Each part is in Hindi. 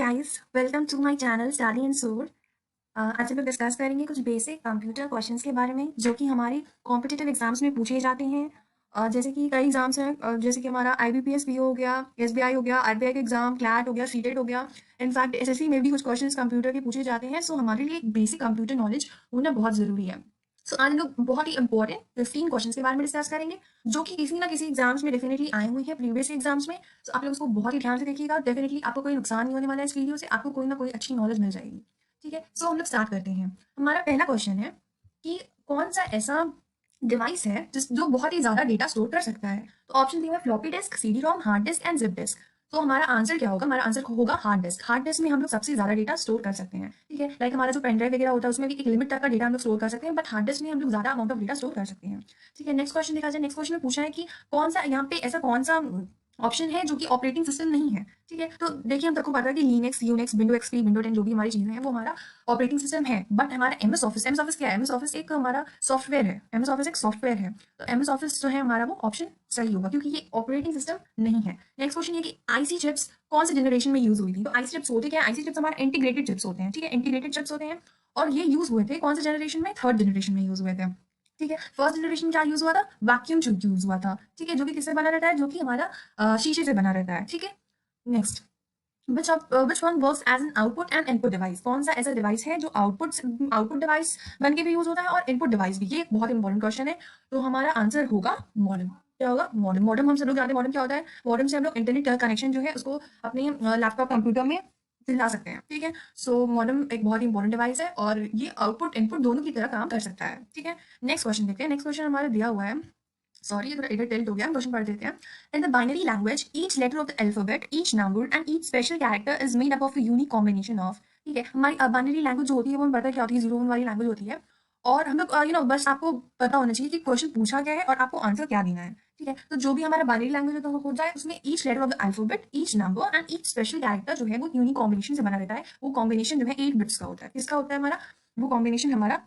Guys, welcome to my channel study and soul. आज हम लोग डिस्कस करेंगे कुछ बेसिक कंप्यूटर क्वेश्चंस के बारे में जो कि हमारी कॉम्पिटिटिव एग्जाम्स में पूछे जाते हैं। जैसे कि कई एग्जाम्स हैं, जैसे कि हमारा आईबीपीएस पीओ हो गया, एसबीआई हो गया, आरबीआई का एग्जाम, क्लैट हो गया, सीटेट हो गया। इनफैक्ट एसएससी में भी कुछ क्वेश्चंस कंप्यूटर के पूछे जाते हैं। सो हमारे लिए एक बेसिक कंप्यूटर नॉलेज होना बहुत ज़रूरी है। सो आज हम लोग बहुत ही इंपॉर्टेंट 15 क्वेश्चंस के बारे में डिस्कस करेंगे जो कि किसी ना किसी एग्जाम्स में डेफिनेटली आए हुए हैं प्रीवियस एग्जाम्स में। तो आप लोग उसको बहुत ही ध्यान से देखिएगा। डेफिनेटली आपको कोई नुकसान नहीं होने वाला है इस वीडियो से, आपको कोई ना कोई अच्छी नॉलेज मिल जाएगी। ठीक है, सो हम लोग स्टार्ट करते हैं। हमारा पहला क्वेश्चन है कि कौन सा ऐसा डिवाइस है जो बहुत ही ज्यादा डेटा स्टोर कर सकता है। तो ऑप्शन दी है floppy disk, CD ROM, hard disk and zip disk. तो हमारा आंसर क्या होगा? हमारा आंसर होगा हार्ड डिस्क। हार्ड डिस्क में हम लोग सबसे ज्यादा डेटा स्टोर कर सकते हैं। ठीक है, लाइक हमारा जो पेन ड्राइव वगैरह होता है उसमें भी एक लिमिट तक का डेटा हम लोग स्टोर कर सकते हैं, बट हार्ड डिस्क में हम लोग ज्यादा अमाउंट ऑफ डेटा स्टोर कर सकते हैं। ठीक है, नेक्स्ट क्वेश्चन देखा जाए। नेक्स्ट क्वेश्चन में पूछा है कि कौन सा यहाँ पे ऐसा कौन सा ऑप्शन है जो कि ऑपरेटिंग सिस्टम नहीं है। ठीक है, तो देखिए हम सबको पता है कि Linux, Unix, window XP, window 10 जो भी हमारी चीजें हैं वो हमारा ऑपरेटिंग सिस्टम है। बट हमारा एमएस ऑफिस क्या है? एमएस ऑफिस एक हमारा सॉफ्टवेयर है। एमएस ऑफिस एक सॉफ्टवेयर है, तो एमएस ऑफिस जो है हमारा वो ऑप्शन सही होगा क्योंकि ये ऑपरेटिंग सिस्टम नहीं है। नेक्स्ट क्वेश्चन ये कि आईसी चिप्स कौन से जनरेशन में यूज हुई थी? तो आईसी चिप्स होते क्या? आईसी चिप्स हमारे इंटीग्रेटेड चिप्स होते हैं। ठीक है, इंटीग्रेटेड चिप्स होते हैं और ये यूज हुए थे कौन से जनरेशन में? थर्ड जनरेशन में यूज हुए थे। ठीक है, फर्स्ट जनरेशन में क्या यूज हुआ था? वैक्यूम ट्यूब यूज हुआ था। ठीक है, जो कि किससे बना रहता है? जो कि हमारा शीशे से बना रहता है। ठीक है, next which one works as an output and input device? कौन सा ऐसा डिवाइस है जो आउटपुट डिवाइस बन के भी यूज होता है और इनपुट डिवाइस भी? ये एक बहुत इंपॉर्टेंट क्वेश्चन है। तो हमारा आंसर होगा मॉडेम। क्या होगा? मॉडेम। मॉडेम हम सब लोग जानते हैं मॉडेम क्या होता है। मॉडेम से हम लोग इंटरनेट कनेक्शन जो है उसको अपने लैपटॉप कंप्यूटर में दिला सकते हैं। ठीक है, सो मॉडेम एक बहुत ही इंपॉर्टेंट डिवाइस है और ये आउटपुट इनपुट दोनों की तरह काम कर सकता है। ठीक है, नेक्स्ट क्वेश्चन देखते हैं। नेक्स्ट क्वेश्चन हमारा दिया हुआ है, सॉरी ये थोड़ा इधर टिल्ट हो गया, क्वेश्चन पढ़ देते हैं। In the binary language each letter of the alphabet, each number and each special character is made up of a unique combination of. ठीक है, हमारी बाइनरी लैंग्वेज जो होती है वो हमें पता है क्या होती है, जीरो वन वाली लैंग्वेज होती है। और हम लोग बस आपको पता होना चाहिए कि क्वेश्चन पूछा क्या है और आपको आंसर क्या देना है। ठीक है, तो जो भी हमारा बाइनरी लैंग्वेज होता है उसमें each letter of the alphabet, each number and each special character जो है वो यूनिक कॉम्बिनेशन से बना रहता है। वो कॉम्बिनेशन जो है 8 बिट्स का होता है। किसका होता है हमारा? वो कॉम्बिनेशन हमारा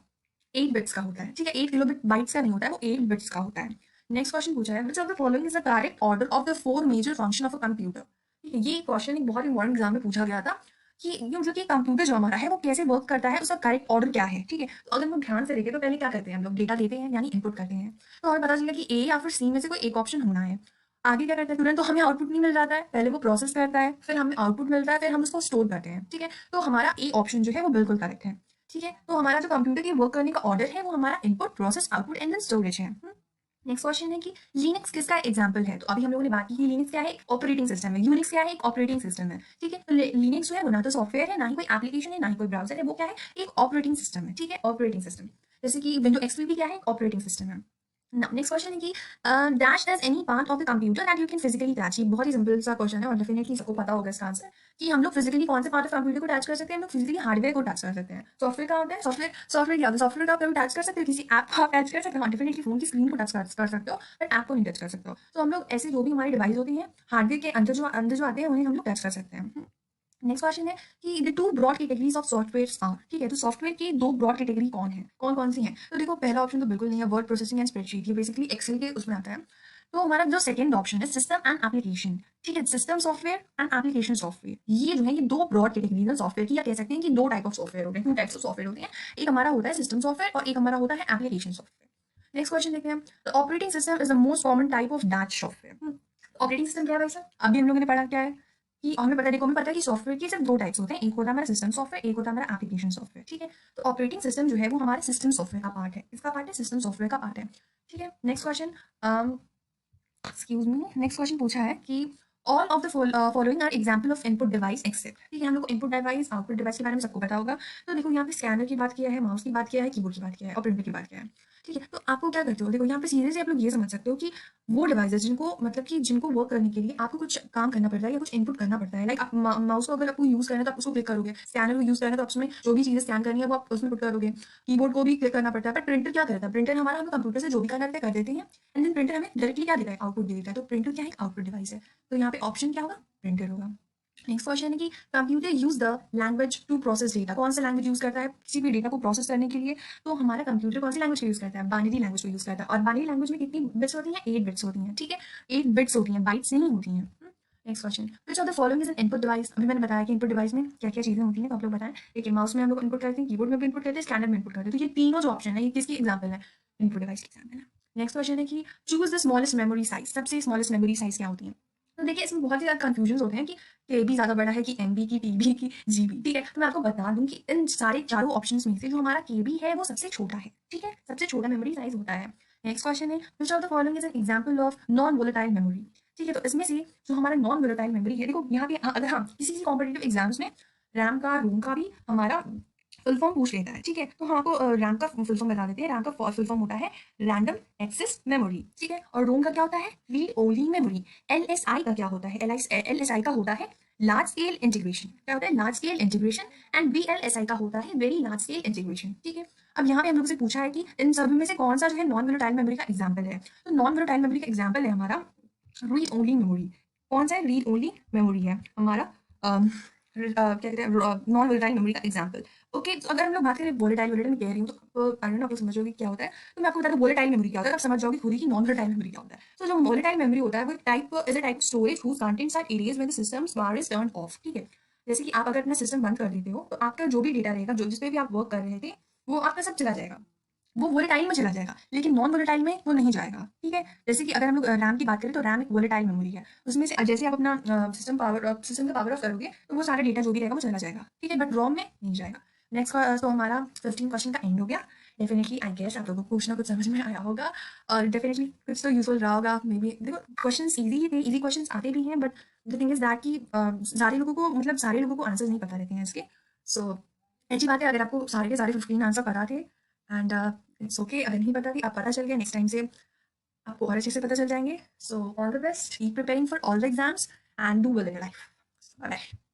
8 बिट्स का होता है। ठीक है, 8 किलोबिट बाइट्स का नहीं होता है, वो 8 बिट्स का होता है। नेक्स्ट क्वेश्चन पूछा है which of the following is the correct order of the four major function of a computer? ठीक है, ये क्वेश्चन एक बहुत इंपॉर्टेंट एग्जाम में पूछा गया था कि ये मतलब कि कंप्यूटर जो हमारा है वो कैसे वर्क करता है, उसका करेक्ट ऑर्डर क्या है। ठीक है, तो अगर हम ध्यान से देखें तो पहले क्या करते हैं, हम लोग डेटा देते हैं यानी इनपुट करते हैं। तो हमें पता चला कि ए या फिर सी में से कोई एक ऑप्शन होना है। आगे क्या करते हैं? तुरंत तो हमें आउटपुट नहीं मिल जाता है, पहले वो प्रोसेस करता है, फिर हमें आउटपुट मिलता है, फिर हम उसको स्टोर करते हैं। ठीक है, तो हमारा ए ऑप्शन जो है वो बिल्कुल करेक्ट है। ठीक है, तो हमारा जो कंप्यूटर की वर्क करने का ऑर्डर है वो हमारा input, process, output and then storage है। नेक्स्ट क्वेश्चन है कि लिनक्स किसका एग्जांपल है? तो अभी हम लोगों ने बात की कि लिनक्स क्या है? एक ऑपरेटिंग सिस्टम है। यूनिक्स क्या है? एक ऑपरेटिंग सिस्टम है। ठीक है, तो लिनक्स जो है वो ना तो सॉफ्टवेयर है, ना ही कोई एप्लीकेशन है, ना ही कोई ब्राउजर है। वो क्या है? एक ऑपरेटिंग सिस्टम है। ठीक है, ऑपरेटिंग सिस्टम। जैसे कि विंडो एक्सपी भी क्या है? ऑपरेटिंग सिस्टम है। नेक्स्ट क्वेश्चन है कि dash does any part of the computer that you can physically touch? ये बहुत ही सिंपल सा क्वेश्चन है और डेफिनेटली सबको पता होगा इसका आंसर कि हम लोग फिजिकली कौन से पार्ट ऑफ कंप्यूटर को टच कर सकते हैं। हम लोग फिजिकली हार्डवेयर को टच कर सकते हैं। सॉफ्टवेयर का होता है, सॉफ्टवेयर क्या होता है? सॉफ्टवेयर का आप कभी टच कर सकते हो? किसी ऐप को आप टच कर सकते हो? हाँ, डेफिनेटली फोन की स्क्रीन को टच कर सकते हो, बट ऐप को नहीं टच कर सकते हो। तो हम लोग ऐसे जो भी हमारी डिवाइस होती हैं हार्डवेयर के अंदर जो आते हैं उन्हें हम लोग टच कर सकते हैं। नेक्स्ट क्वेश्चन है कि the two broad categories of software are. ठीक है, तो सॉफ्टवेयर की दो ब्रॉड कैटेगरी कौन है, कौन कौन सी हैं? तो देखो पहला ऑप्शन तो बिल्कुल नहीं है, वर्ड प्रोसेसिंग एंड स्प्रेडशीट। ये बेसिकली एक्सेल के उसमें आता है। तो हमारा जो सेकंड ऑप्शन है सिस्टम एंड एप्लीकेशन। ठीक है, system software and application software, ये जो है ये दो ब्रॉड कैटेगरीज है सॉफ्टवेयर की, या कह सकते हैं कि दो टाइप ऑफ सॉफ्टवेयर होते हैं, टू टाइप्स ऑफ सॉफ्टवेयर होते हैं। एक हमारा होता है सिस्टम सॉफ्टवेयर और एक हमारा होता है एप्लीकेशन सॉफ्टवेयर। नेक्स्ट क्वेश्चन देखते हैं। Operating system is the most common type of dash software. Operating system क्या है भाई साहब? अभी हम लोगों ने पढ़ा क्या है कि हमें पता, देखो हमें पता है कि सॉफ्टवेयर के सिर्फ दो टाइप्स होते हैं, एक होता है हमारा सिस्टम सॉफ्टवेयर, एक होता है हमारा एप्लीकेशन सॉफ्टवेयर। ठीक है, तो ऑपरेटिंग सिस्टम जो है वो हमारे सिस्टम सॉफ्टवेयर का पार्ट है। इसका पार्ट है सिस्टम सॉफ्टवेयर का पार्ट है। ठीक है, next question, excuse me, next question पूछा है कि all of the following are example of input device except. ठीक है, हम लोग को इनपुट डिवाइस आउटपुट डिवाइस के बारे में सबको पता होगा। तो देखो यहाँ पे स्कैनर की बात किया है, माउस की बात किया है, कीबोर्ड की बात किया है और प्रिंटर की बात किया है। ठीक है, तो आपको क्या करते हो, देखो यहाँ पे सीधे से आप लोग ये समझ सकते हो कि वो डिवाइसेस जिनको मतलब कि जिनको वर्क करने के लिए आपको कुछ काम करना पड़ता है या कुछ इनपुट करना पड़ता है। लाइक आप माउस को अगर आपको यूज करना है तो आप उसको क्लिक करोगे, स्कैनर को यूज करना है तो आप उसमें जो भी चीजें स्कैन करनी है वो आप उसमें पुट करोगे, कीबोर्ड को भी क्लिक करना पड़ता है। बट प्रिंटर क्या करता है? प्रिंटर हमारा हम कंप्यूटर से जो भी करना रहता है कर देते हैं एंड देन प्रिंटर हमें डायरेक्टली क्या देता है? आउटपुट दे देता है। तो प्रिंटर क्या है? एक आउटपुट डिवाइस है। तो यहाँ पे ऑप्शन क्या होगा? प्रिंटर होगा। नेक्स्ट क्वेश्चन है कि computer use the language to process data. कौन सा लैंग्वेज यूज करता है किसी भी डेटा को प्रोसेस करने के लिए? तो हमारा कंप्यूटर कौन सी लैंग्वेज यूज करता है? बाइनरी लैंग्वेज को यूज करता है। और बाइनरी लैंग्वेज में कितनी बिट्स होती हैं? 8 बिट्स होती हैं। ठीक है, 8 बिट्स होती हैं, बाइट्स नहीं होती हैं। Next question, which of the following is an input device. अभी मैंने बताया कि इनपुट डिवाइस में क्या क्या चीजें होती हैं, तो आप लोग बताएं। देखिए, माउस में हम लोग इनपुट करते हैं, कीबोर्ड में भी इनपुट करते हैं, स्कैनर में इनपुट करते हैं। तो ये तीनों जो ऑप्शन है ये किसकी एग्जाम्पल है, इनपुट डिवाइस की एग्जाम्पल है। नेक्स्ट क्वेश्चन है कि choose the smallest memory size. सबसे स्मॉलेस्ट मेमोरी साइज क्या होती है। तो देखिए, इसमें बहुत ही ज्यादा कंफ्यूजन होते हैं कि केबी ज्यादा बड़ा है कि एमबी की, टीबी की, जीबी। ठीक है, तो मैं आपको बता दूं कि इन सारे चारों ऑप्शंस में से जो हमारा केबी है वो सबसे छोटा है। ठीक है, सबसे छोटा मेमोरी साइज होता है। नेक्स्ट क्वेश्चन है, which of the following is an example of non volatile memory. ठीक है, तो इसमें से जो हमारा नॉन वोलेटाइल मेमोरी है, देखो यहाँ पे अगर हम किसी कॉम्पिटेटिव एग्जाम्स में रैम का, रोम का भी हमारा फुल फॉर्म पूछ लेता है। ठीक है, तो हम आपको रैम का फुल फॉर्म बता देते हैं। रैम का फुल फॉर्म होता है रैंडम एक्सेस मेमोरी। ठीक है, और रोम का क्या होता है, रीड ओनली मेमोरी। एलएसआई का क्या होता है, एलएसआई का होता है लार्ज स्केल इंटीग्रेशन। क्या होता है, लार्ज स्केल इंटीग्रेशन। एंड बीएलएसआई का होता है वेरी लार्ज स्केल इंटीग्रेशन। ठीक है, अब यहाँ पे हम लोग से पूछा है कि इन सब में से कौन सा जो है नॉन वोलेटाइल मेमोरी का एग्जाम्पल है। तो नॉन वोलेटाइल मेमोरी का एग्जाम्पल है हमारा रीड ओनली मेमोरी। कौन सा है, रीड ओनली मेमोरी है हमारा क्या कहते हैं नॉन वोलेटाइल मेमोरी का एग्जाम्पल। ओके, तो अगर हम लोग बात करें वोलेटाइल, वोलेटाइल कह रही हूँ तो आई डोंट नो आप लोग समझोगे क्या होता है। तो मैं आपको बता दूं वोलेटाइल मेमोरी क्या होता है, आप समझ जाओगे खुद ही कि नॉन वोलेटाइल मेमोरी क्या होता है। तो जो वोलेटाइल मेमोरी होता है वो type is a type storage whose contents are erased when the systems bar is turned off. ठीक है, जैसे कि आप अगर अपना सिस्टम बंद कर देते हो तो आपका जो भी डेटा रहेगा, जो जिस पे भी आप वर्क कर रहे थे, वो आपका सब चला जाएगा, वो वोलेटाइल में चला जाएगा, लेकिन नॉन वोलेटाइल में वो नहीं जाएगा। ठीक है, जैसे कि अगर हम लोग रैम की बात करें तो रैम एक वोलेटाइल मेमोरी है। उसमें से जैसे आप अपना सिस्टम का पावर ऑफ करोगे तो वो सारा डेटा जो भी रहेगा वो चला जाएगा। ठीक है, बट रोम में नहीं जाएगा। नेक्स्ट, तो हमारा 15 क्वेश्चन का एंड हो गया। डेफिनेटली आई गेस आप लोगों को कुछ ना कुछ समझ में आया होगा और डेफिनेटली कुछ तो यूजफुल रहा होगा। मे बी देखो, क्वेश्चन ईजी ही थे, ईजी क्वेश्चन आते भी हैं, but the thing is that कि सारे लोगों को, मतलब सारे लोगों को आंसर नहीं पता रहते हैं इसके। सो अच्छी बात है अगर आपको सारे के सारे 15 आंसर पता थे। एंड इट्स ओके अगर नहीं पता थी, अब पता चल गया, नेक्स्ट टाइम से आपको और अच्छे से पता चल जाएंगे। So all the best, keep preparing for all the exams and do well in life. Bye bye.